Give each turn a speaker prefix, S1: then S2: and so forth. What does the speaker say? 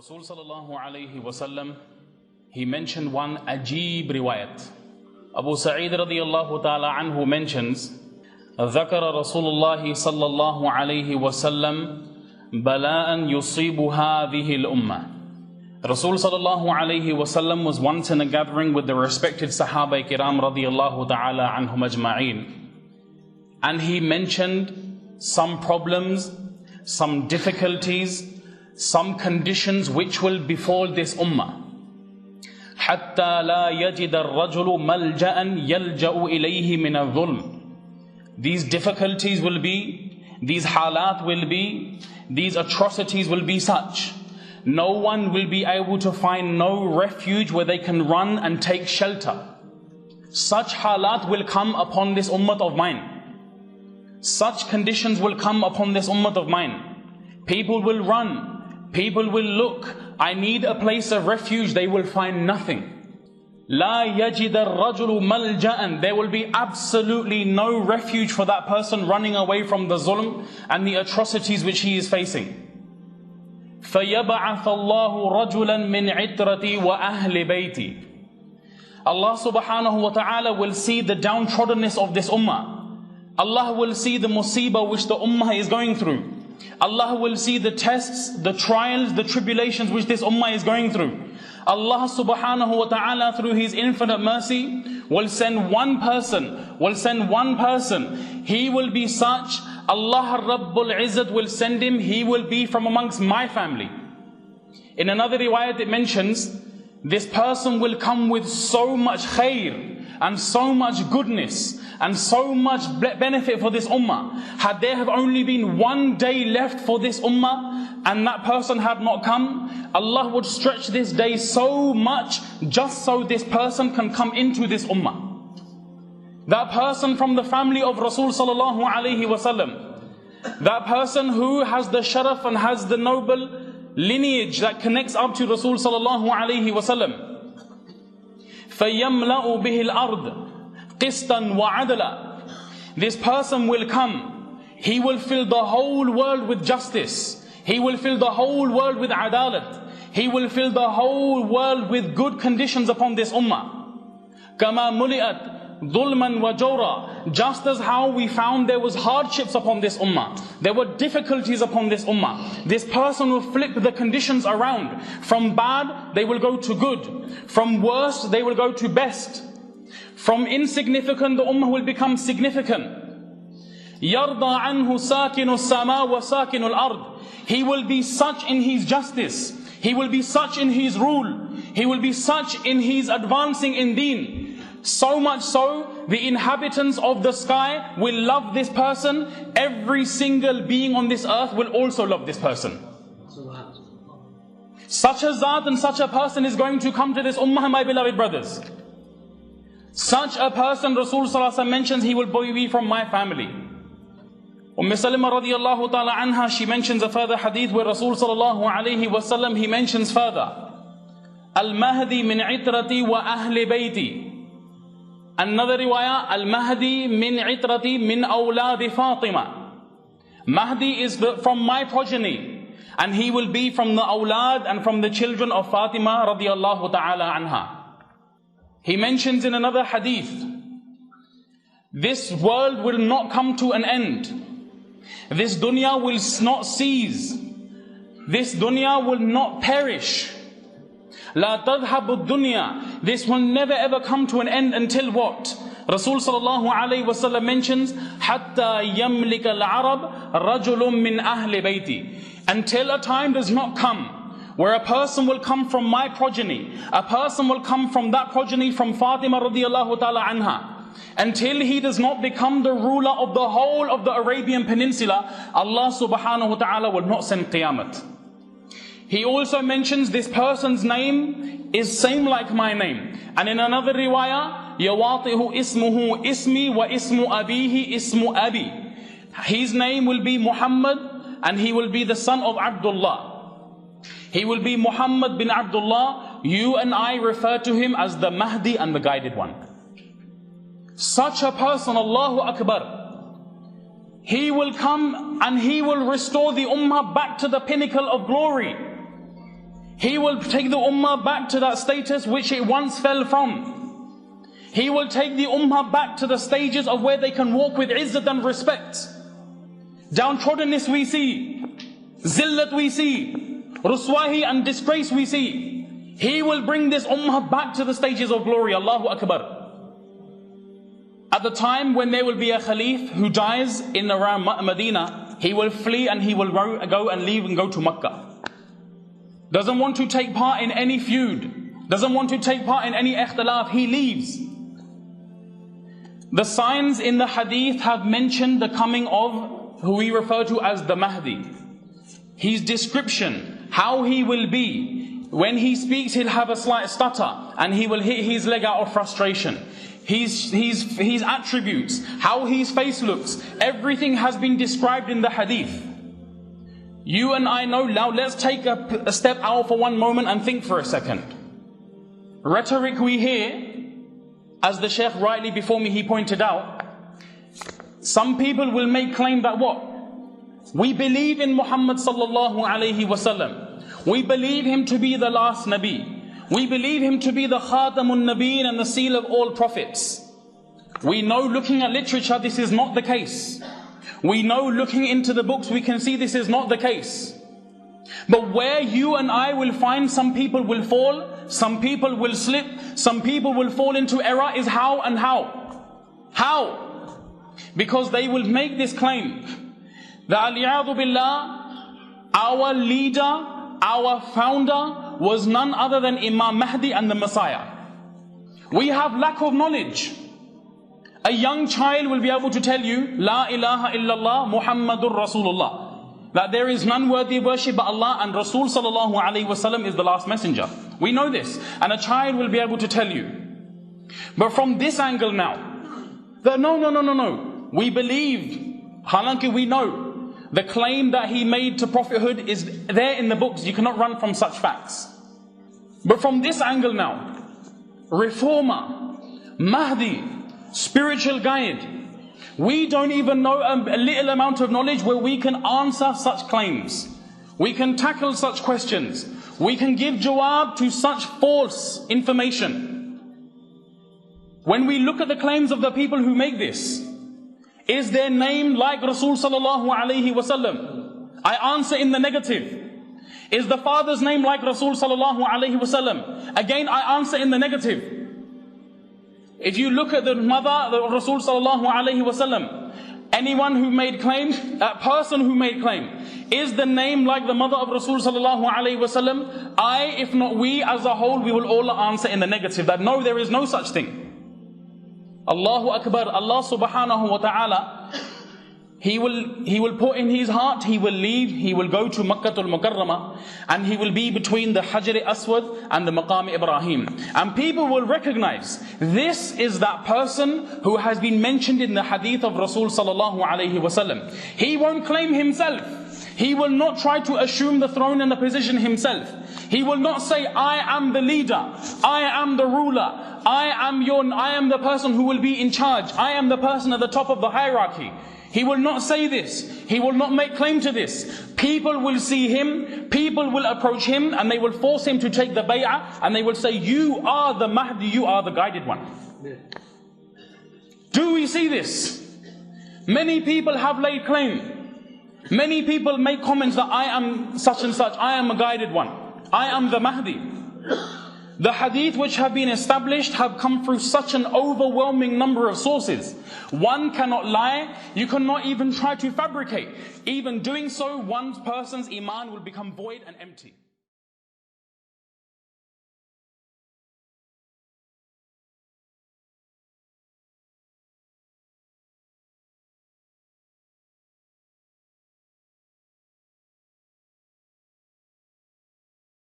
S1: Rasul sallallahu alayhi wasallam, he mentioned one ajib riwayat. Abu Sa'id radiyallahu ta'ala anhu mentions, ذكر رسول الله صلى الله عليه وسلم بلاء يصيب هذه الأمة. Rasul sallallahu alayhi wasallam was once in a gathering with the respected Sahaba Kiram radiyallahu ta'ala anhum ajma'een, and he mentioned some problems, some difficulties, some conditions which will befall this ummah. حتى لا يجد الرجل ملجأ يلجأ إليه من الظلم. These difficulties will be, these halat will be, these atrocities will be such. No one will be able to find no refuge where they can run and take shelter. Such halat will come upon this ummah of mine. Such conditions will come upon this ummah of mine. People will run. People will look. I need a place of refuge. They will find nothing. لا يجد الرجل ملجأ. There will be absolutely no refuge for that person running away from the zulm and the atrocities which he is facing. فَيَبْعَثَ اللَّهُ رَجُلًا مِنْ عِتْرَتِي وَأَهْلِ بَيْتِي. Allah subhanahu wa ta'ala will see the downtroddenness of this ummah. Allah will see the musibah which the ummah is going through. Allah will see the tests, the trials, the tribulations which this ummah is going through. Allah subhanahu wa ta'ala through His infinite mercy will send one person, He will be such, Allah Rabbul Izzat will send him, he will be from amongst my family. In another riwayat it mentions, this person will come with so much khair and so much goodness and so much benefit for this ummah. Had there have only been one day left for this ummah and that person had not come, Allah would stretch this day so much just so this person can come into this ummah. That person from the family of Rasul sallallahu alayhi wasallam, that person who has the sharaf and has the noble lineage that connects up to Rasul sallallahu alayhi wasallam. فَيَمْلَأُ بِهِ الْأَرْضِ قِسْطًا وَعَدْلًا. This person will come, he will fill the whole world with justice, he will fill the whole world with adalat, he will fill the whole world with good conditions upon this ummah. كَمَا مُلِئَتْ ظُلْمًا وَجَوْرًا. Just as how we found there was hardships upon this ummah, there were difficulties upon this ummah. This person will flip the conditions around. From bad, they will go to good. From worst, they will go to best. From insignificant, the ummah will become significant. يَرْضَى عَنْهُ سَاكِنُ السَّمَاءِ وَسَاكِنُ الْأَرْضِ. He will be such in his justice, he will be such in his rule, he will be such in his advancing in deen. So much so, the inhabitants of the sky will love this person. Every single being on this earth will also love this person. Such a zat and such a person is going to come to this ummah, my beloved brothers. Such a person, Rasul sallallahu alaihi wasallam mentions, he will be from my family. Salima radiyallahu ta'ala anha, she mentions a further hadith where Rasul sallallahu alayhi wasallam, he mentions further, Al-Mahdi min itrati wa ahli bayti. Another riwayah, Al-Mahdi min itrati min awladi Fatima. Mahdi is from my progeny, and he will be from the awlad and from the children of Fatima radiyallahu ta'ala anha. He mentions in another hadith, this world will not come to an end. This dunya will not cease. This dunya will not perish. لا تذهب الدنيا. This will never ever come to an end until what? Rasul sallallahu alayhi wasallam mentions, حتى يملك العرب رجل من أهل بيتي. Until a time does not come where a person will come from my progeny, a person will come from that progeny from Fatima radiyallahu ta'ala anha. Until he does not become the ruler of the whole of the Arabian Peninsula, Allah subhanahu wa ta'ala will not send Qiyamah. He also mentions this person's name is same like my name. And in another riwayah, يَوَاطِهُ إِسْمُهُ إِسْمِي وَإِسْمُ أَبِيهِ إِسْمُ أَبِي. His name will be Muhammad and he will be the son of Abdullah. He will be Muhammad bin Abdullah. You and I refer to him as the Mahdi and the guided one. Such a person, Allahu Akbar, he will come and he will restore the ummah back to the pinnacle of glory. He will take the ummah back to that status which it once fell from. He will take the ummah back to the stages of where they can walk with izzat and respect. Downtroddenness we see, zillat we see, ruswahi and disgrace we see. He will bring this ummah back to the stages of glory. Allahu Akbar. At the time when there will be a Khalif who dies in around Medina, he will flee and he will go and leave and go to Makkah. Doesn't want to take part in any feud, doesn't want to take part in any ikhtilaf, he leaves. The signs in the hadith have mentioned the coming of who we refer to as the Mahdi. His description, how he will be. When he speaks, he'll have a slight stutter and he will hit his leg out of frustration. His attributes, how his face looks, everything has been described in the hadith. You and I know. Now let's take a step out for one moment and think for a second. Rhetoric we hear, as the Shaykh rightly before me he pointed out, some people will make claim that what? We believe in Muhammad sallallahu alayhi wasallam. We believe him to be the last Nabi. We believe him to be the Khatamun Nabiyyin and the seal of all prophets. We know looking at literature this is not the case. We know looking into the books we can see this is not the case. But where you and I will find some people will fall, some people will slip, some people will fall into error is how and how. How? Because they will make this claim that al-i'adhu billah, our leader, our founder was none other than Imam Mahdi and the Messiah. We have lack of knowledge. A young child will be able to tell you, La ilaha illallah Muhammadur Rasulullah, that there is none worthy of worship but Allah, and Rasul sallallahu alayhi wasallam is the last messenger. We know this, and a child will be able to tell you. But from this angle now, that no, we believe, halanki we know, the claim that he made to prophethood is there in the books. You cannot run from such facts. But from this angle now, reformer, Mahdi, spiritual guide, we don't even know a little amount of knowledge where we can answer such claims. We can tackle such questions. We can give jawab to such false information. When we look at the claims of the people who make this, is their name like Rasul sallallahu alayhi wasallam? I answer in the negative. Is the father's name like Rasul sallallahu alayhi wasallam? Again, I answer in the negative. If you look at the mother of Rasul sallallahu alayhi wasallam, anyone who made claim, a person who made claim, is the name like the mother of Rasul sallallahu alayhi wasallam? If not we as a whole, we will all answer in the negative, that no, there is no such thing. Allahu Akbar. Allah subhanahu wa ta'ala, He will put in his heart, he will leave, he will go to Makkatul Mukarramah, and he will be between the Hajar Aswad and the Maqam Ibrahim. And people will recognize, this is that person who has been mentioned in the hadith of Rasul sallallahu alayhi wasallam. He won't claim himself. He will not try to assume the throne and the position himself. He will not say, I am the leader, I am the ruler, I am the person who will be in charge, I am the person at the top of the hierarchy. He will not say this. He will not make claim to this. People will see him, people will approach him, and they will force him to take the bay'ah, and they will say, you are the Mahdi, you are the guided one. Do we see this? Many people have laid claim. Many people make comments that I am such and such, I am a guided one, I am the Mahdi. The hadith which have been established have come through such an overwhelming number of sources. One cannot lie, you cannot even try to fabricate. Even doing so, one person's iman will become void and empty.